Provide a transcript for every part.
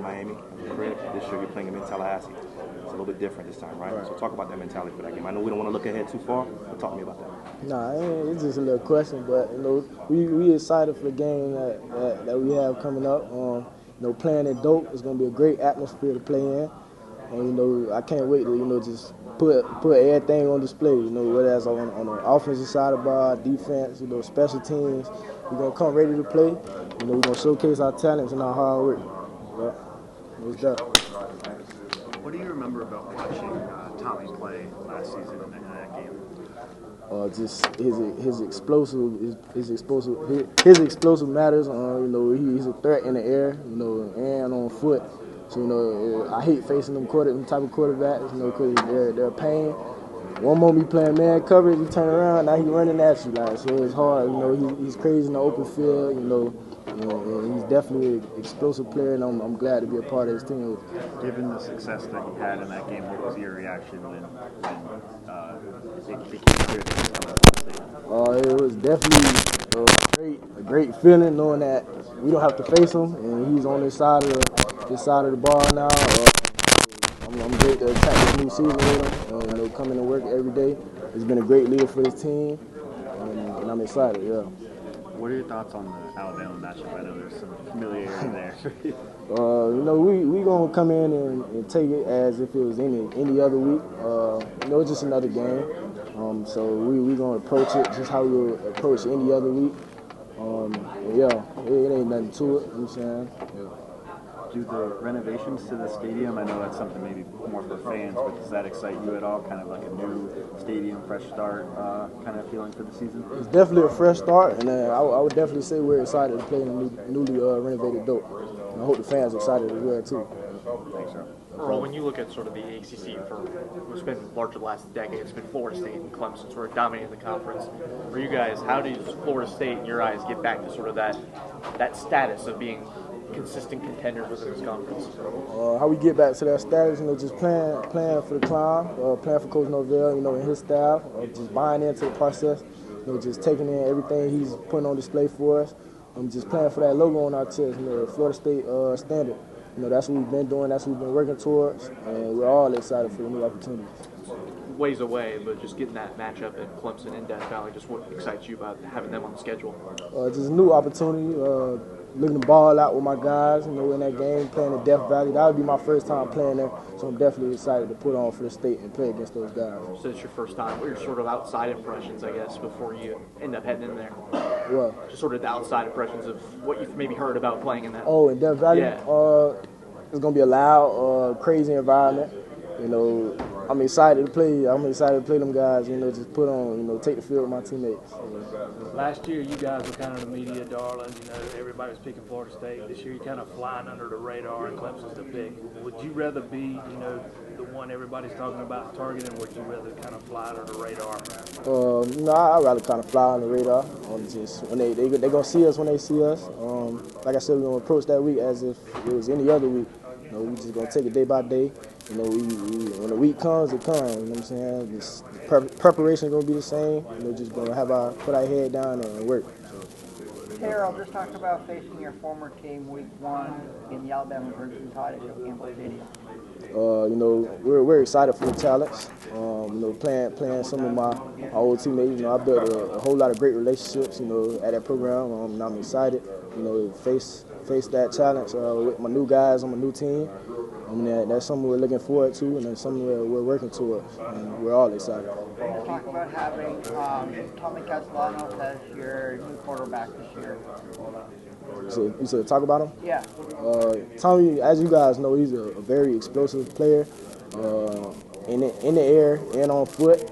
Miami at the crib. This year you're playing them in Tallahassee. It's a little bit different this time, right? So talk about that mentality for that game. I know we don't want to look ahead too far, but talk to me about that. Nah, it's just a little question, but we excited for the game that we have coming up. Playing at Dope is going to be a great atmosphere to play in, and I can't wait to just put everything on display. Whether that's on the offensive side of the ball, defense, special teams. We're gonna come ready to play. We're gonna showcase our talents and our hard work. Yeah, it's that. What do you remember about watching Tommy play last season in that game? Just his explosive matters. He's a threat in the air, and on foot. So I hate facing them type of quarterbacks, because they're a pain. One moment he playing man coverage, you turn around, now he running at you, so it's hard. He's crazy in the open field, and he's definitely an explosive player, and I'm glad to be a part of his team. Given the success that he had in that game, what was your reaction when it became clear that he was on the It was definitely a great feeling knowing that we don't have to face him, and he's on this side of the ball now. I'm great to attack this new season with him. Coming to work every day. He's been a great leader for his team, and I'm excited. Yeah. What are your thoughts on the Alabama matchup? I know there's some familiarity there. We gonna come in and take it as if it was any other week. It's just another game. So we gonna approach it just how we would approach any other week. It ain't nothing to it. You know what I'm saying? Yeah. Do the renovations to the stadium, I know that's something maybe more for fans, but does that excite you at all? Kind of like a new stadium, fresh start kind of feeling for the season? It's definitely a fresh start, and I would definitely say we're excited to play in the newly renovated Dope. And I hope the fans are excited as well, too. Thanks, Earl. Earl, when you look at sort of the ACC for what's been larger the last decade, it's been Florida State and Clemson sort of dominating the conference. For you guys, how does Florida State, in your eyes, get back to sort of that status of being consistent contenders within this conference? How we get back to that status, just playing for the climb, playing for Coach Norvell, and his staff, just buying into the process, just taking in everything he's putting on display for us. Just playing for that logo on our chest, Florida State standard. That's what we've been doing, that's what we've been working towards, and we're all excited for the new opportunities. Ways away, but just getting that matchup at Clemson and Death Valley, just what excites you about having them on the schedule? Just a new opportunity, looking to ball out with my guys, in that game, playing at Death Valley. That would be my first time playing there, so I'm definitely excited to put on for the state and play against those guys. So it's your first time. What are your sort of outside impressions, I guess, before you end up heading in there? What? Just sort of the outside impressions of what you've maybe heard about playing in that. Oh, in Death Valley? Yeah. It's going to be a loud, crazy environment. I'm excited to play. I'm excited to play them guys, just put on, take the field with my teammates. Last year, you guys were kind of the media darlings. Everybody was picking Florida State. This year, you're kind of flying under the radar, and Clemson's the pick. Would you rather be, the one everybody's talking about targeting, or would you rather kind of fly under the radar? I'd rather kind of fly on the radar. Just when they gonna see us when they see us. Like I said, we're gonna approach that week as if it was any other week. We just gonna take it day by day. When the week comes, it comes. You know what I'm saying? This preparation gonna be the same. Just gonna put our head down and work. Hey, Earl, just talk about facing your former team week 1 in the Alabama Crimson Tide at Campbell Stadium. We're excited for the talents. Playing some of my old teammates. I built a whole lot of great relationships. At that program. And I'm excited. To face that challenge with my new guys on my new team. That's something we're looking forward to, and that's something we're working towards, and we're all excited. Let's talk about having Tommy Castellanos as your new quarterback this year. So you said talk about him? Yeah. Tommy, as you guys know, he's a very explosive player in the air and on foot.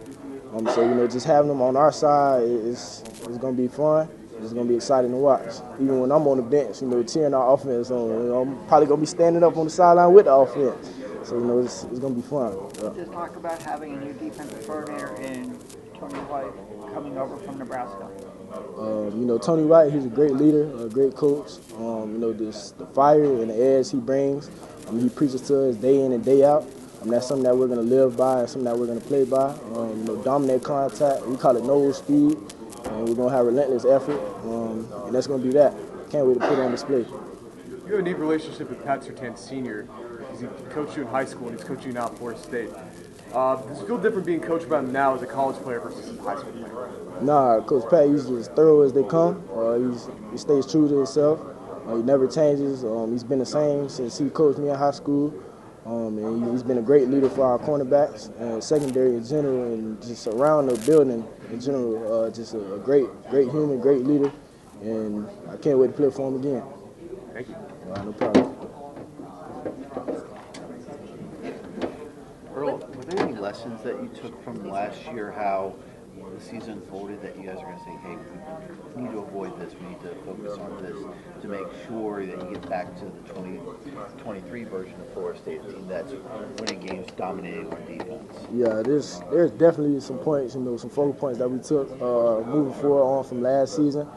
So just having him on our side is going to be fun. It's going to be exciting to watch. Even when I'm on the bench, cheering our offense on, I'm probably going to be standing up on the sideline with the offense. So, it's going to be fun. Yeah. Just talk about having a new defensive coordinator in Tony White coming over from Nebraska. Tony White, he's a great leader, a great coach. The fire and the edge he brings, he preaches to us day in and day out. That's something that we're going to live by and something that we're going to play by. Dominant contact, we call it Noles speed. And we're going to have relentless effort, and that's going to be that. Can't wait to put it on display. You have a neat relationship with Pat Surtain Sr. He coached you in high school and he's coaching you now at Florida State. Does it feel different being coached by him now as a college player versus a high school player? Nah, Coach Pat, he's as thorough as they come. He stays true to himself. He never changes. He's been the same since he coached me in high school. And he's been a great leader for our cornerbacks and secondary in general, and just around the building in general. Just a great human, great leader, and I can't wait to play for him again. Thank you. No problem. Earl, were there any lessons that you took from last year, how the season unfolded, that you guys are going to say, hey, we need to avoid this, we need to focus on this to make sure that you get back to the 2023 version of Florida State, a team that's winning games, dominating on defense? Yeah, there's definitely some points, some focal points that we took moving forward on from last season.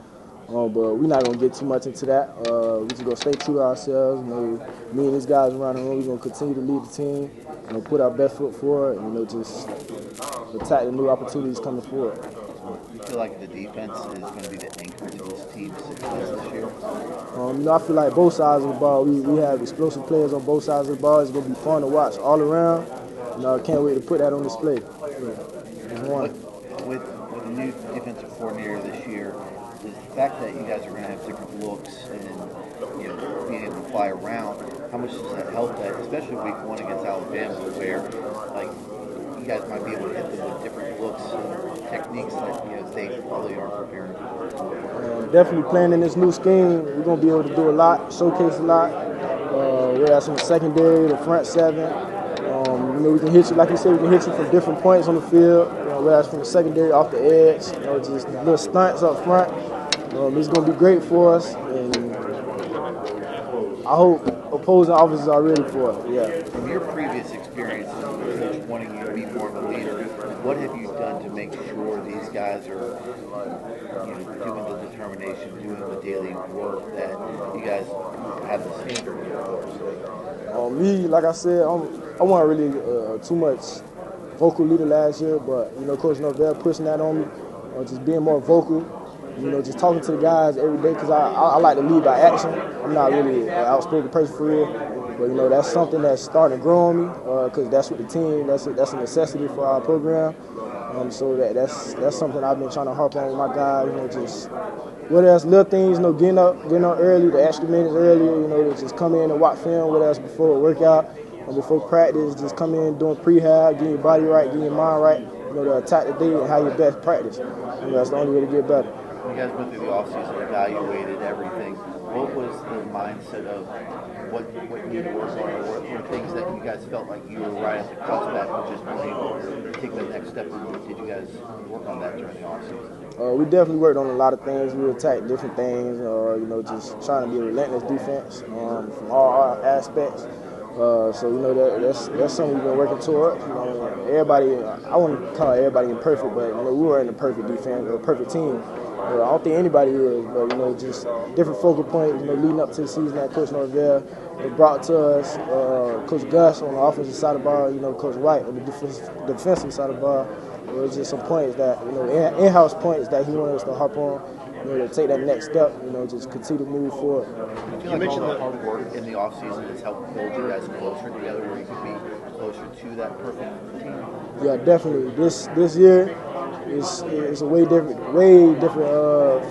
But we're not going to get too much into that. We're just going to stay true to ourselves. Me and these guys around the room, we're going to continue to lead the team, put our best foot forward, and just attack the new opportunities coming forward. You feel like the defense is going to be the anchor to this team's success this year? I feel like both sides of the ball, we have explosive players on both sides of the ball. It's going to be fun to watch all around. I can't wait to put that on display. With a new defensive coordinator this year, is the fact that you guys are going to have different looks and being able to fly around, how much does that help that, especially week 1 against Alabama, where you guys might be able to hit them with different looks and techniques that they probably aren't preparing for? Definitely playing in this new scheme, we're going to be able to do a lot, showcase a lot. Whereas in the secondary, the front seven, we can hit you, like you said, we can hit you from different points on the field. Whereas from the secondary, off the edge, just little stunts up front. It's going to be great for us, and I hope opposing offenses are ready for it. Yeah. From your previous experience in wanting you to be more of a leader, what have you done to make sure these guys are doing the determination, doing the daily work that you guys have the standard for? Me, like I said, I wasn't really too much vocal leader last year, but Coach Norvell pushing that on me, just being more vocal, just talking to the guys every day, because I like to lead by action. I'm not really an outspoken person for real, but that's something that's starting to grow on me, because that's what the team, that's a necessity for our program. So that's something I've been trying to harp on with my guys, just whether that's little things, getting up early, the extra minutes earlier, to just come in and watch film, whether that's before a workout, before practice, just come in doing prehab, getting your body right, getting your mind right, to attack the day and have your best practice. That's the only way to get better. You guys went through the offseason, evaluated everything. What was the mindset of what you need to work on, or what were things that you guys felt like you were right at the cusp at and just weren't able to take the next step? Did you guys work on that during the offseason? We definitely worked on a lot of things. We attacked different things, just trying to be a relentless defense from all our aspects. That's something we've been working towards. Everybody, I wouldn't call everybody imperfect, but we weren't a perfect defense or a perfect team. I don't think anybody is, but just different focal points. Leading up to the season that Coach Norvell brought to us, Coach Gus on the offensive side of the ball, Coach White on the defensive side of the ball. It was just some points that in-house points that he wanted us to harp on. To take that next step, just continue to move forward. I feel like all the hard work in the offseason has helped build you guys closer together, where you could be closer to that perfect team. Yeah, definitely. This year is a way different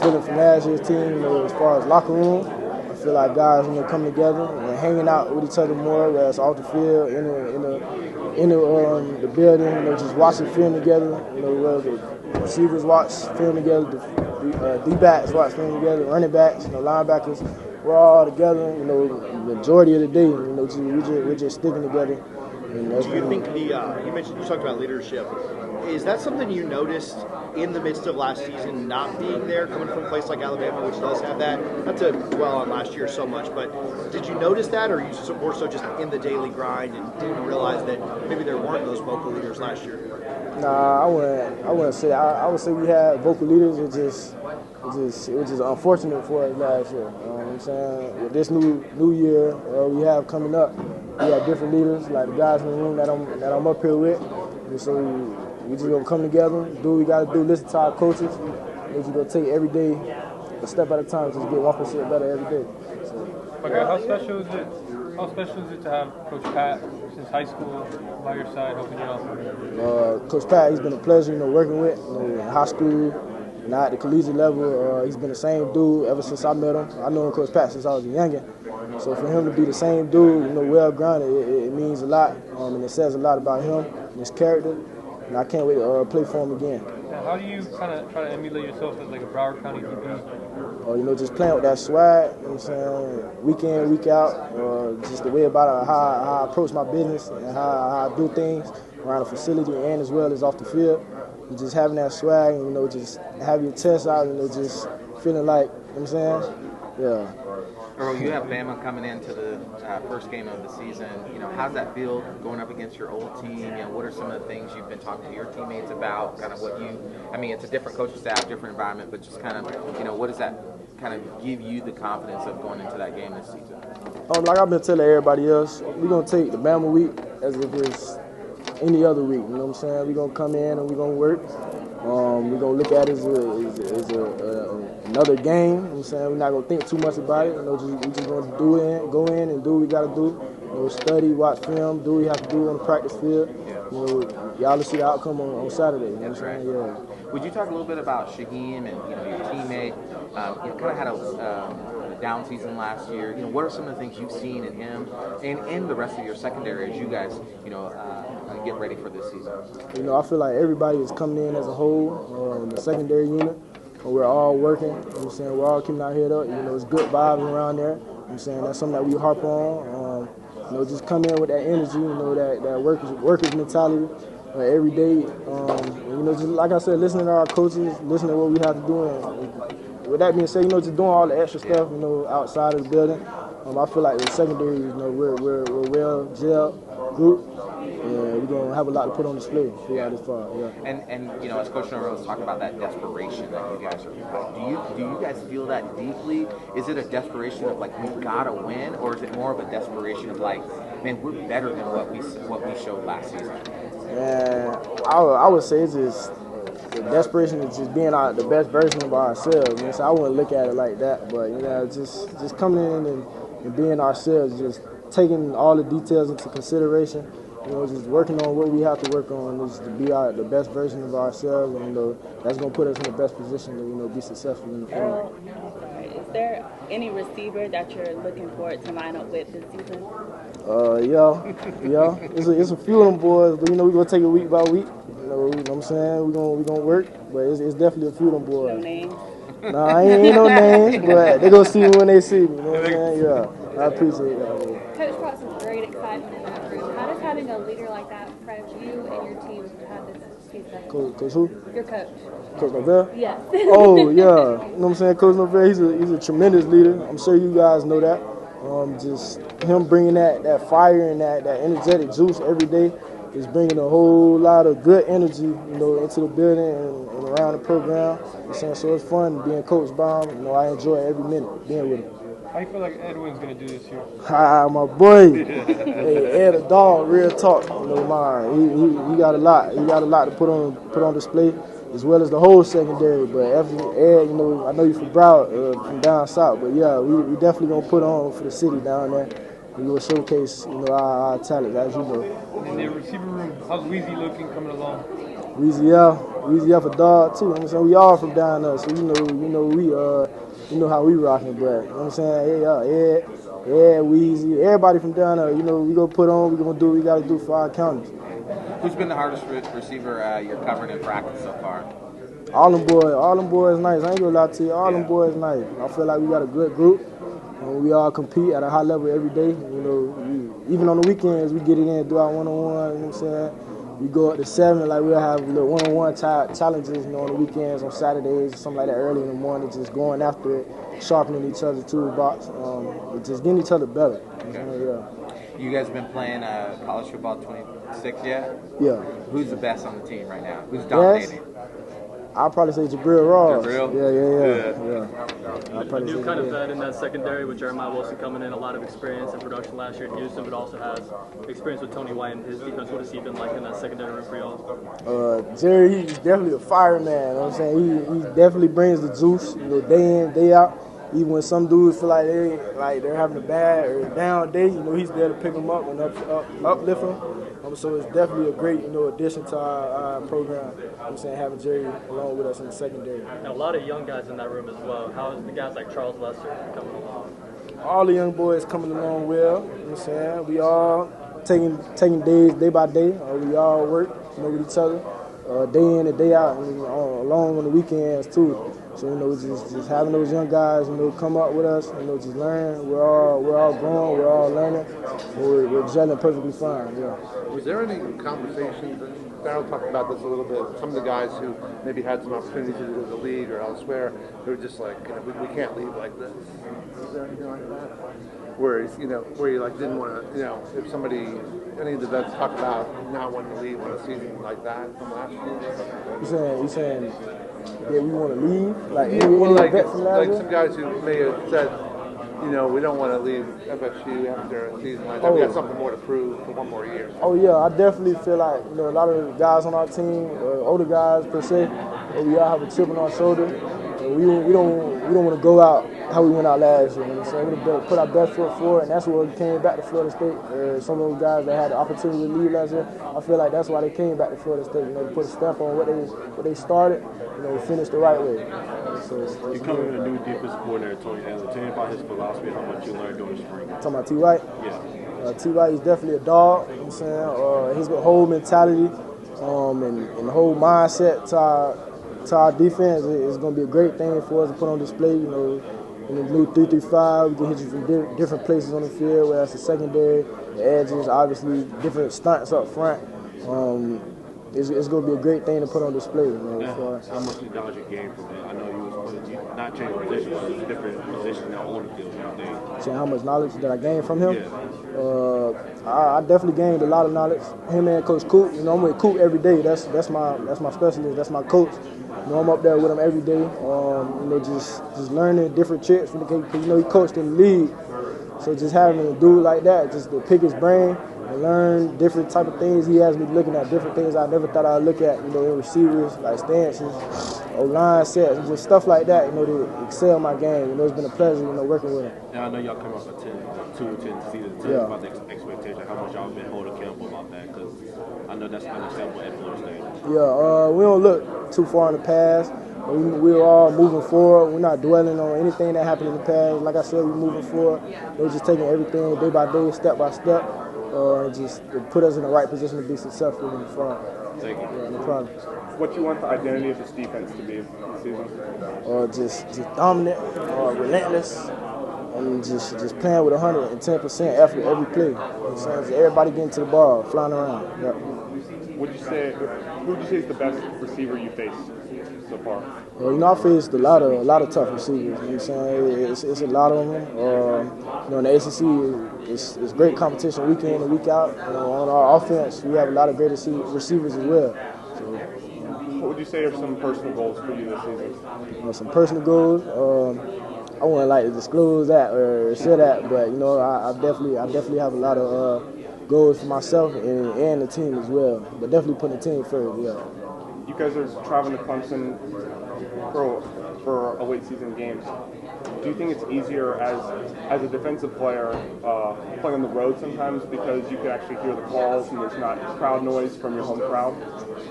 feeling from last year's team. As far as locker room, I feel like guys coming together and hanging out with each other more, whereas off the field, in the building, just watching film together. Where the receivers watch film together. D-backs watch film together, running backs, linebackers, we're all together, the majority of the day, we're just sticking together. Do you think you talked about leadership, is that something you noticed in the midst of last season not being there, coming from a place like Alabama, which does have that? Not to dwell on last year so much, but did you notice that, or are you more so just in the daily grind and didn't realize that maybe there weren't those vocal leaders last year? Nah, I wouldn't say. I would say we had vocal leaders. It was just unfortunate for us last year. You know what I'm saying? With this new year we have coming up, we have different leaders, like the guys in the room that I'm up here with. And so we just gonna come together, do what we gotta do, listen to our coaches. We're just gonna take every day a step at a time, just get 1% better every day. So. Okay, how special is it? How special is it to have Coach Pat since high school by your side, helping you out? Coach Pat, he's been a pleasure, working with. In high school, now at the collegiate level, he's been the same dude ever since I met him. I known Coach Pat since I was a youngin'. So for him to be the same dude, well-grounded, it means a lot, and it says a lot about him and his character. And I can't wait to play for him again. Now, how do you kind of try to emulate yourself as like a Broward County DB? Just playing with that swag, I'm saying, week in, week out, just the way about how I approach my business and how I do things around the facility and as well as off the field. And just having that swag and, just have your chest out, just feeling like, yeah. Earl, you have Bama coming into the first game of the season. How does that feel going up against your old team? What are some of the things you've been talking to your teammates about? Kind of it's a different coaching staff, different environment, but just kind of, what does that kind of give you the confidence of going into that game this season? Like I've been telling everybody else, we're going to take the Bama week as if it's any other week. You know what I'm saying? We're going to come in and we're going to work. We're going to look at it as another game. You know what I'm saying? We're not going to think too much about it. We're just going to go in and do what we got to do. Study, watch film, do what you have to do on the practice field. Y'all will see the outcome on Saturday. You know what I'm saying? Yeah. Would you talk a little bit about Shaheem and your teammate? Kind of had a down season last year. What are some of the things you've seen in him and in the rest of your secondary as you guys get ready for this season? I feel like everybody is coming in as a whole. The secondary unit, we're all working. You know what I'm saying? We're all keeping our head up. It's good vibes around there. You know what I'm saying? That's something that we harp on. Just come in with that energy. That workers mentality. Every day, just like I said, listening to our coaches, listening to what we have to do, and with that being said, just doing all the extra stuff, outside of the building. I feel like the secondary, we're well gelled group, and we're gonna have a lot to put on display throughout this far. Yeah. And as Coach Norvell was talking about that desperation that you guys are, do you guys feel that deeply? Is it a desperation of like we gotta win, or is it more of a desperation of like, man, we're better than what we showed last season? And I would say it's just the desperation is just being the best version of ourselves. So I wouldn't look at it like that, but just coming in and being ourselves, just taking all the details into consideration. Just working on what we have to work on is to be the best version of ourselves, and that's gonna put us in the best position to be successful in the field. Earl, is there any receiver that you're looking forward to line up with this season? Yeah. It's a few of them boys, but we're gonna take it week by week. You know what I'm saying? We're gonna work, but it's definitely a few of them boys. No names? Nah, ain't no names, but they gonna see me when they see me. You know what I'm saying? Yeah, I appreciate that. Coach brought some great excitement in that room. How does having a leader like that prep you and your team to have this season? Coach who? Your coach. Coach Norvell? Yes. Oh, yeah. You know what I'm saying? Coach Norvell, he's a tremendous leader. I'm sure you guys know that. Just him bringing that fire and that energetic juice every day is bringing a whole lot of good energy, into the building and around the program. You know what I'm saying? So it's fun being coached by him. I enjoy every minute being with him. How you feel like Edwin's going to do this year? Hi, my boy. Hey, Ed, a dog, real talk. He got a lot. He got a lot to put on display, as well as the whole secondary. But Ed, I know you from Broward, from down south. But yeah, we definitely gonna put on for the city down there. We will showcase, our talent, as you know. In the receiver room, how's Weezy looking coming along? Weezy up a dog too. We all from down there, so we know how we rocking. But you know what I'm saying? Ed, Weezy, everybody from down there. We gonna put on. We gonna do what we gotta do for our counties. Who's been the hardest receiver you're covering in practice so far? All them boys nice. I ain't gonna lie to you. All them boys nice. I feel like we got a good group. We all compete at a high level every day. Even on the weekends, we get it in, do our one-on-one. You know what I'm saying? We go up to 7, like we'll have little one-on-one challenges, on the weekends, on Saturdays, something like that early in the morning, just going after it, sharpening each other's toolbox, just getting each other better. Okay. You guys been playing college football 26 yet? Yeah. Who's the best on the team right now? Who's dominating? I'll probably say Jabril Ross. Jabril? Yeah. I'll probably new say kind of vet in that secondary with Jeremiah Wilson coming in, a lot of experience in production last year at Houston, but also has experience with Tony White and his defense. What has he been like in that secondary room for y'all? Jerry, he's definitely a fireman. You know what I'm saying? He definitely brings the juice, day in, day out. even when some dudes feel like they're having a bad or down day, he's there to pick them up and uplift them. So it's definitely a great, addition to our program. I'm saying having Jerry along with us in the secondary. And a lot of young guys in that room as well. How is the guys like Charles Lester coming along? All the young boys coming along well. I'm saying we all taking days day by day. We all work, with each other, day in and day out, and along on the weekends too. So just having those young guys, come up with us, just learn. We're all growing, we're all learning. We're gelling perfectly fine. Yeah. Was there any conversations? Darryl talked about this a little bit. Some of the guys who maybe had some opportunities to do the league or elsewhere, they were just like, we can't leave like this. Is there anything like that? Where you like didn't want to, if somebody, any of the vets talk about not wanting to leave on a season like that from last year? You saying we want to leave? Like some guys who may have said, we don't want to leave FSU after a season like that. We got something more to prove for one more year. Oh yeah, I definitely feel like a lot of the guys on our team, older guys per se, we all have a chip on our shoulder. We don't want to go out how we went out last year. So we put our best foot forward, and that's what we came back to Florida State. Some of those guys that had the opportunity to leave last year, I feel like that's why they came back to Florida State. To put a stamp on what they started, finish the right way. So you come in a new defensive coordinator, Tony Allen. Tell me about his philosophy and how much you learned during the spring. Talking about T. White? Yeah. T. White is definitely a dog. I'm saying his whole mentality and the whole mindset to our defense is going to be a great thing for us to put on display. In the new 3-3-5, we can hit you from different places on the field, whether that's the secondary, the edges, obviously different stunts up front. It's going to be a great thing to put on display. How much knowledge you gained from it? I know you was not changing position, but it was different positions now on the field. Saying how much knowledge that I gained from him? Yeah. I definitely gained a lot of knowledge. Him and Coach Coop. I'm with Coop every day. That's my specialist. That's my coach. I'm up there with him every day. Just learning different tricks from the kid. Because he coached in the league. So just having a dude like that, just to pick his brain and learn different type of things. He has me looking at different things I never thought I'd look at. In receivers, like stances, O-line sets, and just stuff like that. To excel my game. It's been a pleasure, working with him. And I know y'all come off a 2-10 season. Tell me about the expectation. How much y'all been holding accountable about that? Because I know that's understandable at Florida State. Yeah, we don't look too far in the past. We're all moving forward. We're not dwelling on anything that happened in the past. Like I said, we're moving forward. We're just taking everything day by day, step by step, and just to put us in the right position to be successful in the front. Thank you. Yeah, no problem. What you want the identity of this defense to be this season? Just dominant, relentless, and just playing with 110% effort every play. So everybody getting to the ball, flying around. Yeah. Who would you say is the best receiver you faced so far? I faced a lot of tough receivers. It's a lot of them. In the ACC, it's great competition week in and week out. On our offense, we have a lot of great receivers as well. So, what would you say are some personal goals for you this season? Some personal goals. I wouldn't like to disclose that or share that, but I definitely have a lot of goals for myself and the team as well. But definitely putting the team first. Yeah. You guys are traveling to Clemson for a late season games. Do you think it's easier as a defensive player playing on the road sometimes because you can actually hear the calls and there's not crowd noise from your home crowd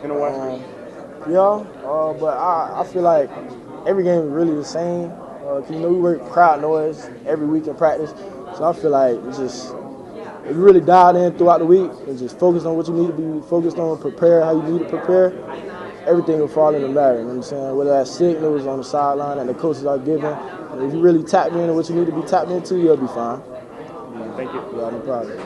in a way? But I feel like every game is really the same. We work crowd noise every week in practice, so I feel like if you really dialed in throughout the week and just focus on what you need to be focused on, prepare how you need to prepare, everything will fall into line. You know what I'm saying? Whether that's signals on the sideline that the coaches are giving, if you really tap into what you need to be tapped into, you'll be fine. Thank you. Yeah, no problem.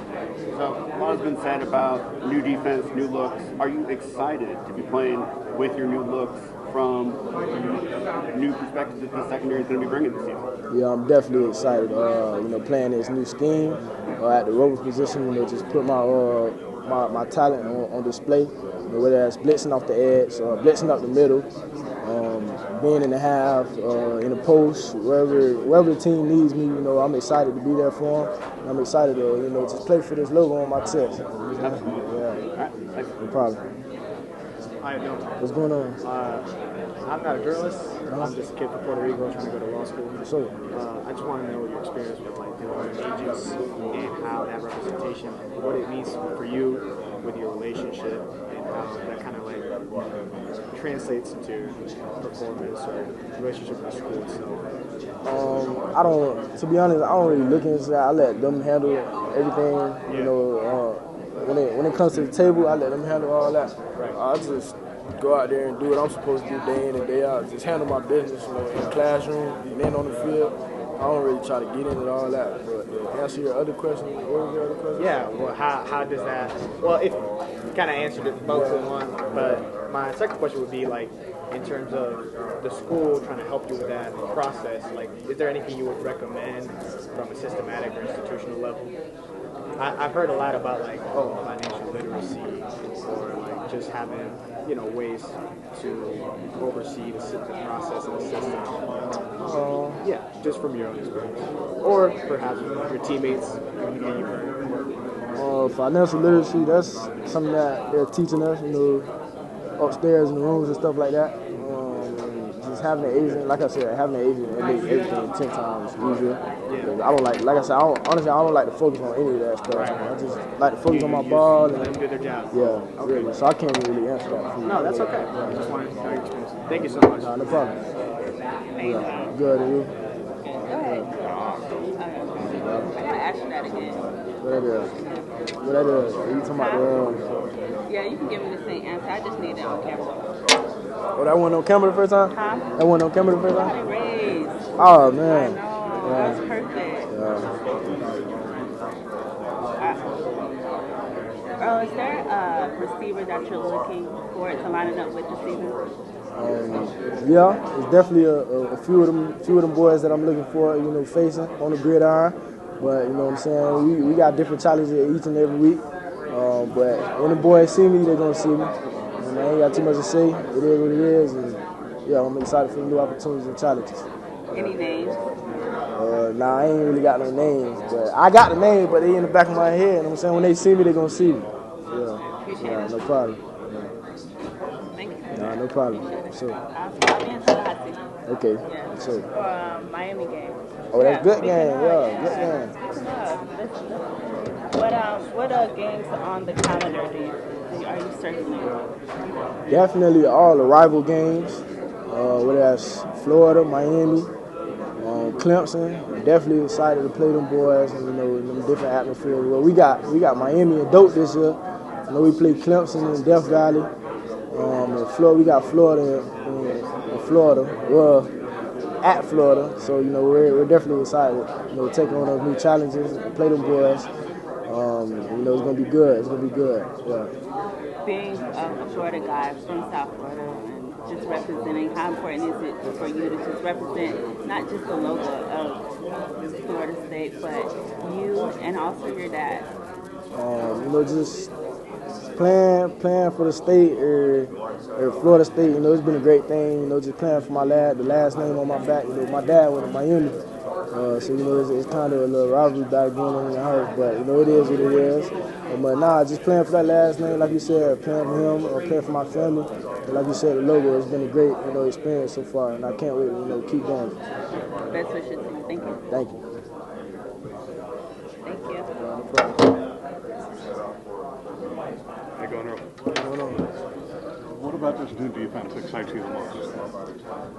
So, a lot has been said about new defense, new looks. Are you excited to be playing with your new looks from new perspectives that the secondary is going to be bringing this season? Yeah, I'm definitely excited. Playing this new scheme at the rover position, just put my talent on display. Whether that's blitzing off the edge, blitzing up the middle, being in the half, in the post, wherever the team needs me, I'm excited to be there for them. And I'm excited to, just play for this logo on my chest. Yeah, no problem. How you doing? What's going on? I'm not a journalist. I'm just a kid from Puerto Rico trying to go to law school. So, I just want to know your experience with like different ages and how that representation, what it means for you with your relationship, and how that kind of like translates into performance or relationship with the school itself. I don't. To be honest, I don't really look into that. I let them handle everything. You know, when it comes to the table, I let them handle all that. I just go out there and do what I'm supposed to do day in and day out. Just handle my business, you know, in the classroom, then on the field. I don't really try to get into all that. But to answer your other question, what was your other question? Yeah, well, how does that, well, if you kind of answered it both in one, but my second question would be like, in terms of the school trying to help you with that process, like, is there anything you would recommend from a systematic or institutional level? I've heard a lot about like, financial literacy, or like just having, you know, ways to oversee the process and the system. Yeah, just from your own experience, or perhaps your teammates. Financial literacy, that's something that they're teaching us, you know, upstairs in the rooms and stuff like that. Just having an agent, like I said, having an agent, it makes everything 10 times easier. I don't like I said, honestly, I don't like to focus on any of that stuff. I just like to focus on my ball. Let them do their job. Yeah, Okay. really. So I can't really answer that for you. No, that's okay. I just wanted to know your experience. Thank you so much. No problem. Yeah. Good, and you? I gotta ask you that again. What that is? Are you talking about Yeah, you can give me the same answer. I just need it on camera. Oh, that wasn't on camera the first time? Huh? That wasn't on camera the first time? Raised. Oh, man. I know. That's perfect. Earl, is there a receiver that you're looking forward to lining up with this season? Yeah, there's definitely a few of them boys that I'm looking for, you know, facing on the gridiron. But you know what I'm saying, we got different challenges each and every week. But when the boys see me, they're gonna see me. And I ain't got too much to say. It is what it is, and yeah, I'm excited for new opportunities and challenges. Any names? Nah, I ain't really got no names, but I got the name, but they in the back of my head. You know what I'm saying, when they see me, they're gonna see me. Yeah, no problem. Thank you. Nah, no problem. So. I'll be in Tallahassee. Okay. Yeah. So. For Miami game. Oh, that's good game. Yeah, good game. What games on the calendar are you circling? Definitely all the rival games. Whether that's Florida, Miami, Clemson. I'm definitely excited to play them boys, and you know, in them different atmospheres. Well, we got Miami and Dope this year. I know we played Clemson in Death Valley. In Florida, we got Florida in Florida. Well, at Florida, so you know we're definitely excited. You know, taking on those new challenges, and play them boys. You know, it's gonna be good. It's gonna be good. Yeah. Being a Florida guy from South Florida and just representing, how important is it for you to just represent not just the logo of Florida State, but you and also your dad? You know, just playing for the state or Florida State. You know, it's been a great thing. You know, just playing for the last name on my back. You know, my dad went to Miami. So, you know, it's kind of a little rivalry back going on in the house, but, you know, it is what it is. But just playing for that last name, like you said, playing for him or playing for my family, and like you said, the logo has been a great, you know, experience so far, and I can't wait to, you know, keep going. Best wishes to you. Thank you. Thank you. Thank you. No problem. Hey, going Earl. What about this new defense excites you the most?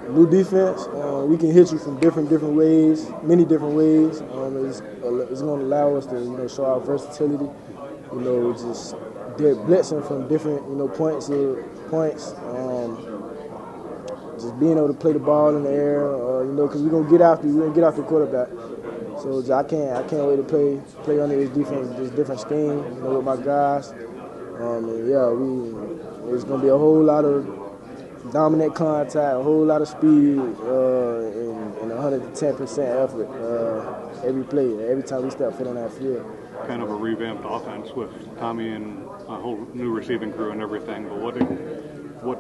New defense, we can hit you from different ways, many different ways. It's going to allow us to, you know, show our versatility. You know, just blitzing from different, you know, points. Just being able to play the ball in the air, you know, because we're gonna get after the quarterback. So I can't wait to play under this defense, this different scheme, you know, with my guys. And yeah, it's gonna be a whole lot of dominant contact, a whole lot of speed, and 110% effort every play, every time we step foot on that field. Kind of a revamped offense with Tommy and a whole new receiving crew and everything. But what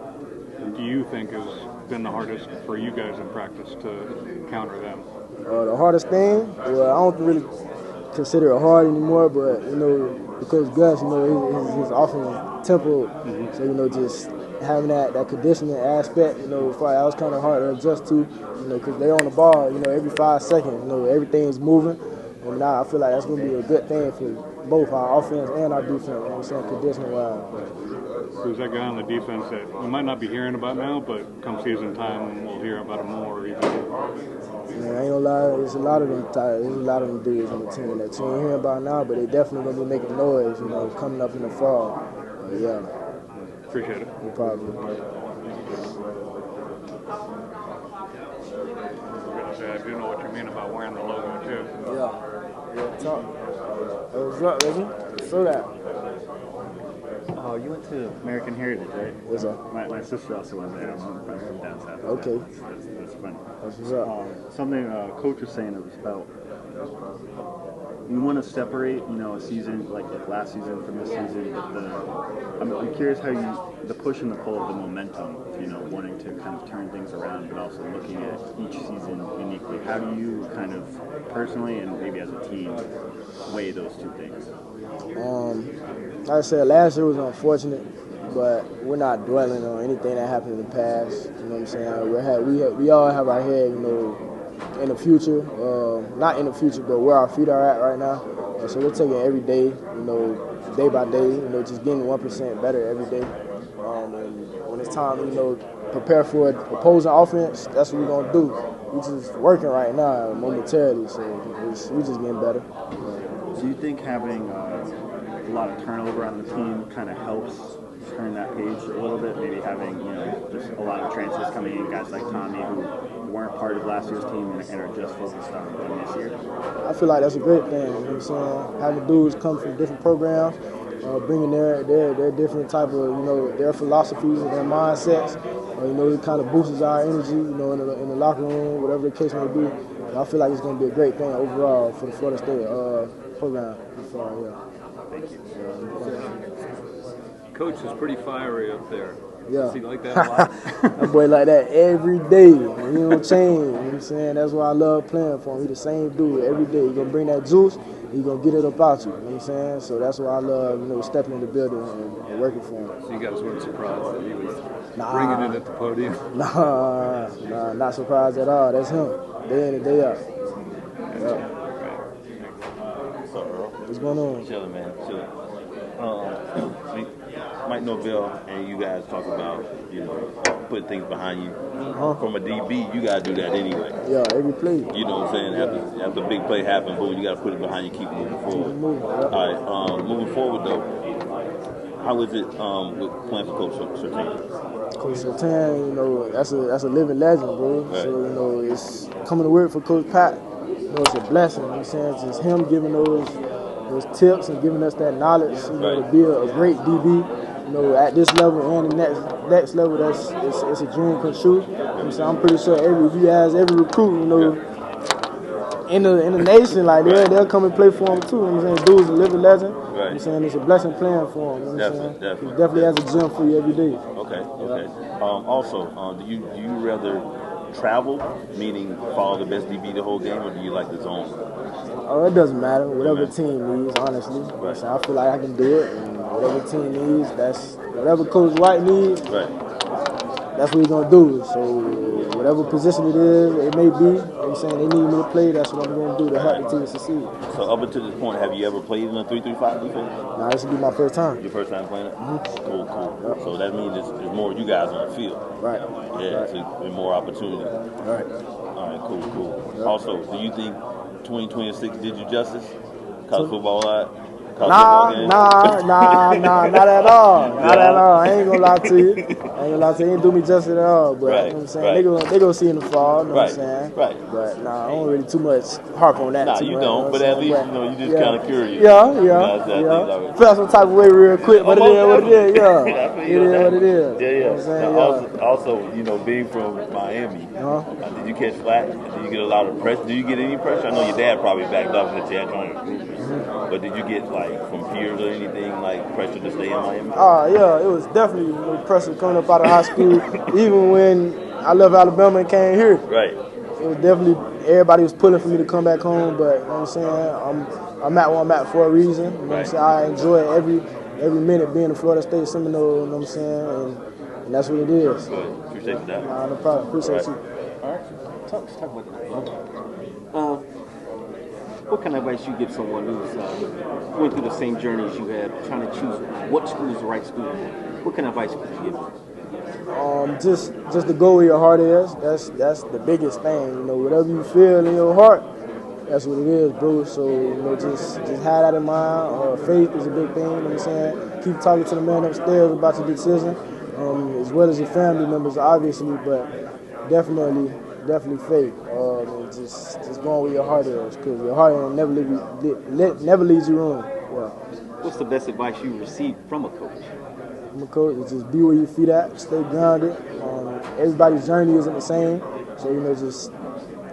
do you think has been the hardest for you guys in practice to counter them? The hardest thing, well, I don't really consider it hard anymore, but you know, because Gus, you know, his offense tempo, so you know, just having that conditioning aspect, you know, that was kind of hard to adjust to, you know, because they're on the ball, you know, every 5 seconds, you know, everything's moving, and now I feel like that's going to be a good thing for both our offense and our defense, you know what I'm saying, conditioning-wise. Who's that guy on the defense that we might not be hearing about now, but come season time we'll hear about him more even? Man, I ain't gonna lie, there's a lot of them dudes on the team that you ain't hearing about now, but they definitely gonna be making noise, you know, coming up in the fall. Yeah. Appreciate it. No problem. I was gonna say, I do know what you mean about wearing the logo too. Yeah, talk. What's up, Reggie? So that. Oh, you went to American Heritage, right? What's up? My sister also went there. I'm friends from down south. Okay. That's funny. What's up? Something Coach was saying, it was about you want to separate, you know, a season like last season from this season. But I'm curious how the push and the pull of the momentum, you know, wanting to kind of turn things around, but also looking at each season uniquely. How do you kind of personally and maybe as a team weigh those two things? Like I said, last year was unfortunate, but we're not dwelling on anything that happened in the past. You know what I'm saying? We all have our head, you know, in the future. Not in the future, but where our feet are at right now. So we're taking every day, you know, day by day, you know, just getting 1% better every day. And when it's time to, you know, prepare for opposing offense, that's what we're going to do. We're just working right now momentarily, so we're just getting better. Do you think having a lot of turnover on the team kind of helps turn that page a little bit? Maybe having, you know, just a lot of transfers coming in, guys like Tommy who weren't part of last year's team and are just focused on this year? I feel like that's a great thing, you know what I'm saying? Having dudes come from different programs, bringing their different type of, you know, their philosophies and their mindsets. You know, it kind of boosts our energy, you know, in the locker room, whatever the case may be. And I feel like it's going to be a great thing overall for the Florida State program. Thank you. Coach is pretty fiery up there. Yeah. Does he like that a lot? That boy like that every day. He don't change. You know what I'm saying? That's why I love playing for him. He the same dude every day. He gonna bring that juice. He gonna get it up out you. You know what I'm saying? So that's why I love, you know, stepping in the building and working for him. So you guys weren't surprised that he was bringing it at the podium? Nah, not surprised at all. That's him. Day in and day out. Yeah. What's up, Earl? What's going on? Chilling, man. Chilling. Mike Norvell and you guys talk about, you know, putting things behind you. From a DB, you gotta do that anyway. Yeah, every play. You know what I'm saying? After a big play happens, boom, you gotta put it behind you, keep moving forward. All right, moving forward though, how is it with playing for Coach Surtain? Coach Surtain, you know, that's a living legend, bro. Right. So, you know, it's coming to work for Coach Pat. You know, it's a blessing. You know what I'm saying? It's just him giving those tips and giving us that knowledge, you know, to be a great DB. You know, at this level and the next level, it's a dream come true. You know, so I'm pretty sure if you ask every recruit, you know, in the nation, like they'll come and play for him too. You know what I'm saying? Dude's a living legend. Right. You know what I'm saying? It's a blessing playing for him. You know what I'm saying? He definitely has a gym for you every day. Okay. Also, do you rather travel, meaning follow the best DB the whole game, or do you like the zone? Oh, it doesn't matter. Whatever the team needs, honestly. Right. So I feel like I can do it. And whatever the team needs, whatever Coach White needs, that's what he's going to do. So whatever position it is, it may be, you know what I'm saying, they need me to play, that's what I'm going to do to help the team succeed. So up until this point, have you ever played in a 3-3-5 defense? No, this will be my first time. Your first time playing it? Cool. Yep. So that means there's more of you guys on the field. Right. Yeah, so there's more opportunity. Right. All right, cool. Yep. Also, do you think 2026 did you justice? College football lot? Nah, not at all. Not at all. I ain't gonna lie to you. It ain't do me justice at all. But you know what I'm saying? They gonna see in the fall, you know what I'm saying? Right. But I don't really too much harp on that. Nah, you don't, but at least you know you just kind of curious. Yeah. Felt some type of way real quick, but it is what it is, yeah. It is what it is. Yeah. You know what I'm saying? Also, you know, being from Miami, did you catch flack? Did you get a lot of pressure? Did you get any pressure? I know your dad probably backed up in the chat trying to recruit you, but did you get like from peers or anything like pressure to stay in Miami? Yeah, it was definitely pressure coming up out of high school. Even when I left Alabama and came here, right? It was definitely everybody was pulling for me to come back home, but you know what I'm saying, I'm at where I'm at for a reason. You know what I'm saying? I enjoy every minute being a Florida State Seminole, you know what I'm saying? And that's what it is. Appreciate that. No problem. Appreciate you. All right. Talk about that. What kind of advice you give someone who's going through the same journey as you have, trying to choose what school is the right school? What kind of advice would you give them? Just to go where your heart is. That's the biggest thing. You know, whatever you feel in your heart, that's what it is, bro. So, you know, just have that in mind. Faith is a big thing, you know what I'm saying? Keep talking to the man upstairs about your decision, as well as your family members, obviously, but definitely faith. Just going where your heart is, because your heart never leads you wrong. Yeah. What's the best advice you received from a coach? From a coach is just be where your feet at, stay grounded. Everybody's journey isn't the same, so, you know, just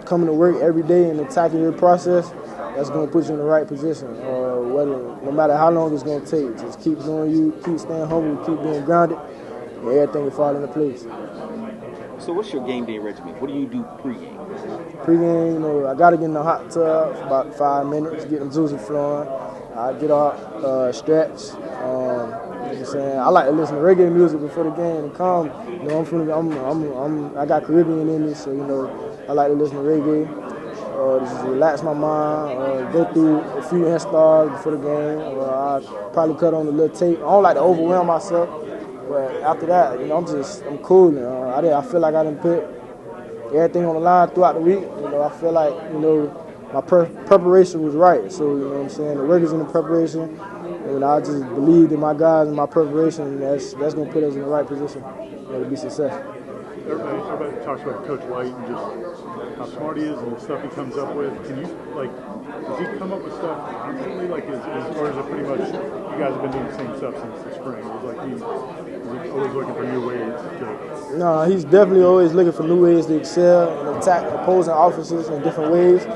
coming to work every day and attacking your process, that's going to put you in the right position. No matter how long it's going to take, just keep doing you, keep staying humble, keep being grounded, and everything will fall into place. So what's your game day regimen? What do you do pregame? Pregame, you know, I got to get in the hot tub for about 5 minutes, get them juices flowing. I get off, stretch. You know what I'm saying? I like to listen to reggae music before the game and calm. You know, I got Caribbean in me, so, you know, I like to listen to reggae. Just relax my mind. Go through a few installs before the game. I probably cut on a little tape. I don't like to overwhelm myself, but after that, you know, I'm cool. I feel like I done put everything on the line throughout the week. You know, I feel like, you know, my preparation was right. So, you know what I'm saying, the work is in the preparation. And I just believed in my guys and my preparation, and that's going to put us in the right position, you know, to be successful. Everybody talks about Coach White and just how smart he is and the stuff he comes up with. Can you, like, does he come up with stuff constantly, like, or is it pretty much you guys have been doing the same stuff since the spring? It was like he's always looking for new ways to. No, he's definitely always looking for new ways to excel and attack opposing offenses in different ways.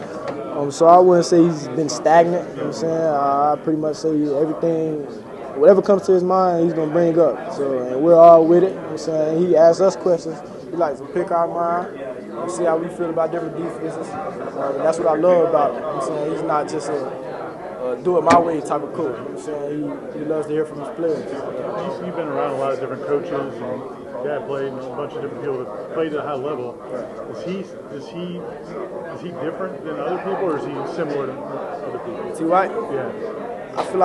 So I wouldn't say he's been stagnant. You know what I'm saying? I pretty much say everything, whatever comes to his mind, he's going to bring up. So, and we're all with it. You know what I'm saying? He asks us questions. He likes to pick our mind and see how we feel about different defenses. And that's what I love about him. You know what I'm saying? He's not just a do it my way type of coach. You know what I'm saying? He loves to hear from his players. You've been around a lot of different coaches, and Dad played, and a bunch of different people that played at a high level. Is he different than other people, or is he similar to other people? T. White? Yeah. I feel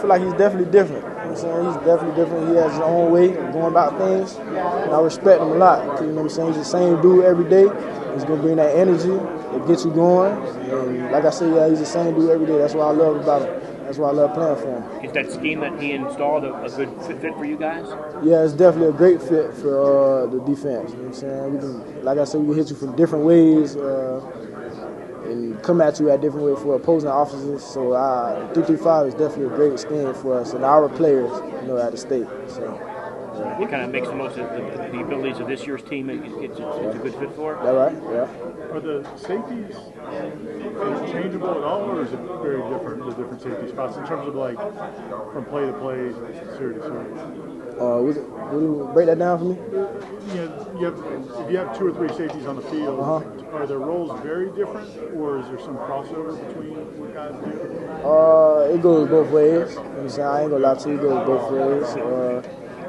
like he's definitely different. You know what I'm saying? He's definitely different. He has his own way of going about things, and I respect him a lot. You know what I'm saying? He's the same dude every day. He's gonna bring that energy that gets you going. And like I said, yeah, he's the same dude every day. That's what I love about him. That's why I love playing for him. Is that scheme that he installed a good fit for you guys? Yeah, it's definitely a great fit for the defense. You know what I'm saying? We can, like I said, we can hit you from different ways and come at you at different ways for opposing offenses. So 3-3-5 is definitely a great scheme for us and our players, you know, at the state. So. What kind of makes the most of the abilities of this year's team? It's a good fit for? That's right, yeah. Are the safeties interchangeable at all, or is it very different, the different safety spots, in terms of, like, from play to play, series to series? Will you break that down for me? If you have 2 or 3 safeties on the field, are their roles very different, or is there some crossover between what guys do? It goes both ways. You know what I'm saying? I ain't gonna lie to you, it goes both ways.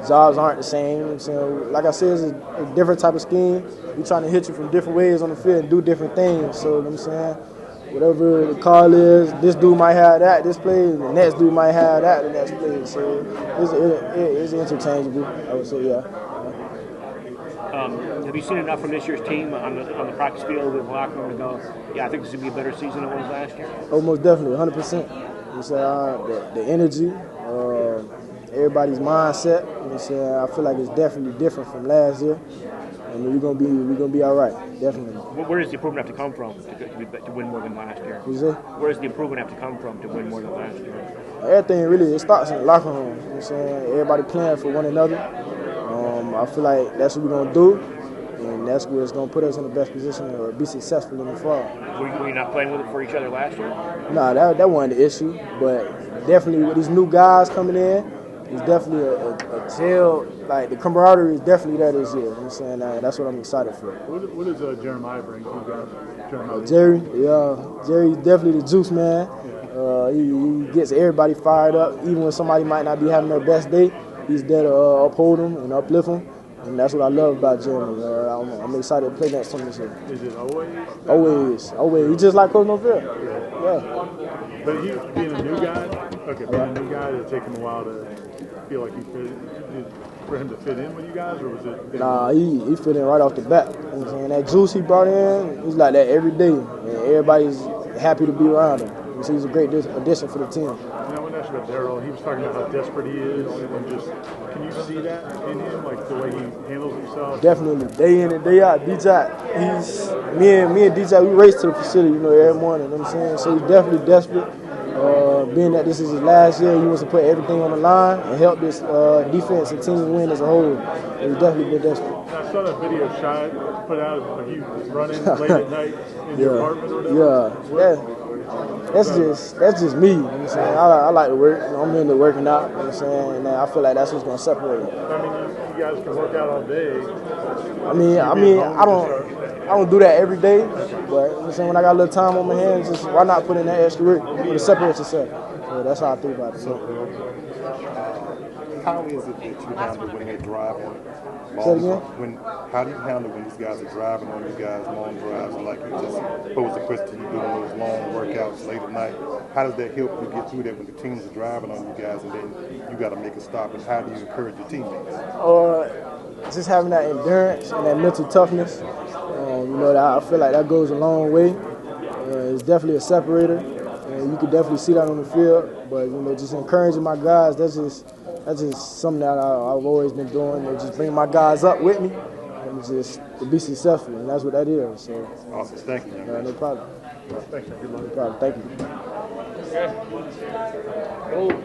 Jobs aren't the same. You know what I'm saying? Like I said, it's a different type of scheme. We're trying to hit you from different ways on the field and do different things. So, you know what I'm saying? Whatever the call is, this dude might have that this play, and the next dude might have that the next play. So it's interchangeable, I would say, yeah. Have you seen enough from this year's team on the practice field with the locker room to go, yeah, I think this is going to be a better season than it was last year? Oh, most definitely, 100%. You say the energy, everybody's mindset. You know what I'm saying? I feel like it's definitely different from last year, and we're gonna be all right, definitely. Where does the improvement have to come from to win more than last year? What you say? Where does the improvement have to come from to win more than last year? Everything really, it starts in the locker room. You know what I'm saying? Everybody playing for one another. I feel like that's what we're gonna do, and that's where it's gonna put us in the best position to be successful in the fall. Were you not playing with it for each other last year? Nah, that wasn't the issue, but definitely with these new guys coming in, it's definitely a jail. Like the camaraderie is definitely there this year. You know what I'm saying? That's what I'm excited for. What does Jeremiah bring to you guys? Jerry's definitely the juice man. He gets everybody fired up, even when somebody might not be having their best day. He's there to uphold them and uplift them, and that's what I love about Jeremy. I'm excited to play next to him this year. Is it always? Always. He's just like Coach Norvell. Yeah. But he being a new guy, being a new guy, did it take him a while to feel like he fit? For him to fit in with you guys, or was it? Nah, he fit in right off the bat. You know what I'm saying? That juice he brought in, he's like that every day, and everybody's happy to be around him. So he's a great addition for the team. And I want to ask you about Earl. He was talking about how desperate he is, and just can you see that in him, like the way he handles himself? Definitely, day in and day out. DJ, me and DJ, we race to the facility, every morning. You know what I'm saying? So he's definitely desperate. Being that this is his last year, he wants to put everything on the line and help this defense and team win as a whole. He's definitely been desperate. I saw that video shot put out of you running late at night in your apartment or whatever. That's just me. You know what I'm saying? I like to work. I'm into working out. You know what I'm saying? And I feel like that's what's gonna separate it. I mean, you guys can work out all day. I don't do that every day, but you know what I'm saying, when I got a little time on my hands, just why not put in that extra work to separate yourself? So that's how I think about it. So, how is it that you handle when they drive on Say it again? How do you handle when these guys are driving on you guys long drives, and like you just posed a question, you doing those long workouts late at night? How does that help you get through that when the teams are driving on you guys, and then you got to make a stop? And how do you encourage your teammates? Just having that endurance and that mental toughness. I feel like that goes a long way. It's definitely a separator, and you can definitely see that on the field. But just encouraging my guys, that's just something that I've always been doing. Just bring my guys up with me, and just to be successful, and that's what that is. So awesome, thank you. No problem. Thanks, man. Good luck. No problem. Thank you. Okay.